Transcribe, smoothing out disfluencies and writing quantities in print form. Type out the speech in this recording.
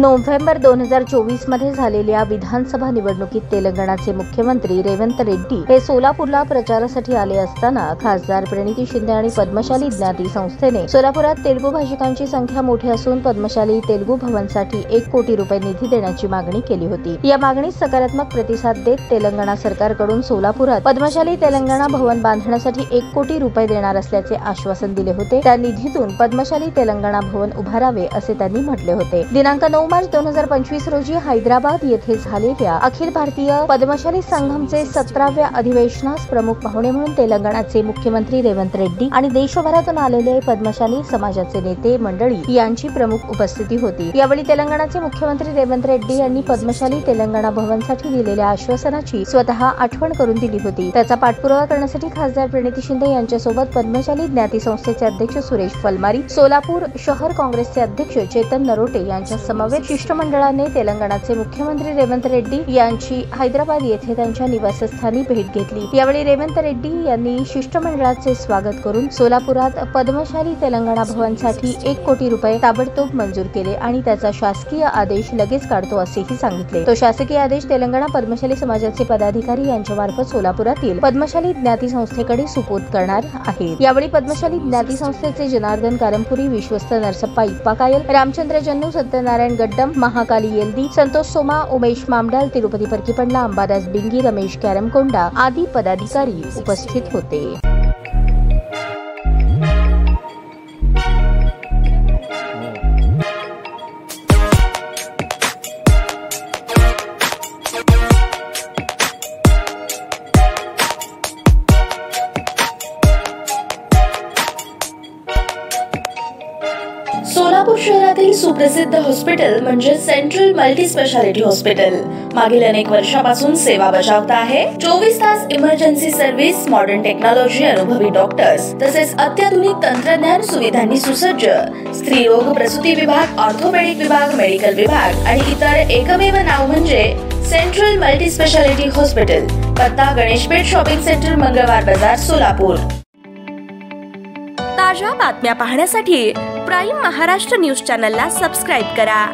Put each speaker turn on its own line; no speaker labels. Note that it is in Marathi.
नोव्हेंबर 2024 मध्ये झालेल्या विधानसभा निवडणुकीत तेलंगणाचे मुख्यमंत्री रेवंत रेड्डी हे सोलापूरला प्रचारासाठी आले असताना खासदार प्रणिती शिंदे आणि पद्मशाली ज्ञाती संस्थेने सोलापुरात तेलुगू भाषिकांची संख्या मोठी असून पद्मशाली तेलुगू भवनसाठी 1 कोटी रुपये निधी देण्याची मागणी केली होती। या मागणीस सकारात्मक प्रतिसाद देत तेलंगणा सरकारकडून सोलापुरात पद्मशाली तेलंगणा भवन बांधण्यासाठी 1 कोटी रुपये देणार असल्याचे आश्वासन दिले होते। त्या निधीतून पद्मशाली तेलंगणा भवन उभारावे असे त्यांनी म्हटले होते। दिनांक 9 मार्च 2025 रोजी हैदराबाद येथे झालेल्या अखिल भारतीय पद्मशाली संघमचे 17व्या अधिवेशनास प्रमुख पाहुणे म्हणून तेलंगणाचे मुख्यमंत्री रेवंत रेड्डी आणि देशभरातून आलेले पद्मशाली समाजाचे नेते मंडळी यांची प्रमुख उपस्थिती होती। यावेळी तेलंगणाचे मुख्यमंत्री रेवंत रेड्डी यांनी पद्मशाली तेलंगणा भवनसाठी दिलेल्या आश्वासनाची स्वतः आठवण करून दिली होती। त्याचा पाठपुरावा करण्यासाठी खासदार प्रणिती शिंदे यांच्यासोबत पद्मशाली ज्ञाती संस्थेचे अध्यक्ष सुरेश फलमारी, सोलापूर शहर काँग्रेसचे अध्यक्ष चेतन नरोटे यांच्या समवेत शिष्टमंडळाने तेलंगणाचे मुख्यमंत्री रेवंत रेड्डी यांची हैदराबाद येथे त्यांच्या निवासस्थानी भेट घेतली। यावेळी रेवंत रेड्डी यांनी शिष्टमंडळाचे स्वागत करून सोलापुरात पद्मशाली तेलंगणा भवनसाठी 1 कोटी रुपये ताबडतोब मंजूर केले आणि त्याचा शासकीय आदेश लगेच काढतो असेही सांगितले। तो शासकीय आदेश तेलंगणा पद्मशाली समाजाचे पदाधिकारी यांच्यामार्फत सोलापुरातील पद्मशाली ज्ञाती संस्थेकडे सुपूर्द करणार आहेत। यावेळी पद्मशाली ज्ञाती संस्थेचे जनार्दन कारंपुरी, विश्वस्त नरसप्पा इप्पाकायल, रामचंद्र जन्नू, सत्यनारायण गड्डम, महाकाली येल्दी, संतोष सोमा, उमेश मामडाल, तिरुपती परकीपंडला, अंबादास बिंगी, रमेश कॅरमकोंडा आदी पदाधिकारी उपस्थित होते।
सोलापूर शहरातील सुप्रसिद्ध हॉस्पिटल म्हणजे सेंट्रल मल्टी स्पेशालिटी हॉस्पिटल मागील अनेक वर्षापासून सेवा बजावत आहे। 24 तास इमर्जन्सी सर्व्हिस, मॉडर्न टेक्नॉलॉजी, अनुभवी डॉक्टर्स तसेच अत्याधुनिक तंत्रज्ञान सुविधांनी सुसज्ज स्त्रीरोग प्रसूती विभाग, ऑर्थोपेडिक विभाग, मेडिकल विभाग आणि इतर एकमेव नाव म्हणजे सेंट्रल मल्टी स्पेशालिटी हॉस्पिटल। पत्ता गणेशपेठ शॉपिंग सेंटर, मंगळवार बाजार, सोलापूर। ताज्या बातम्या पाहण्यासाठी प्राईम महाराष्ट्र न्यूज चॅनलला सबस्क्राईब करा।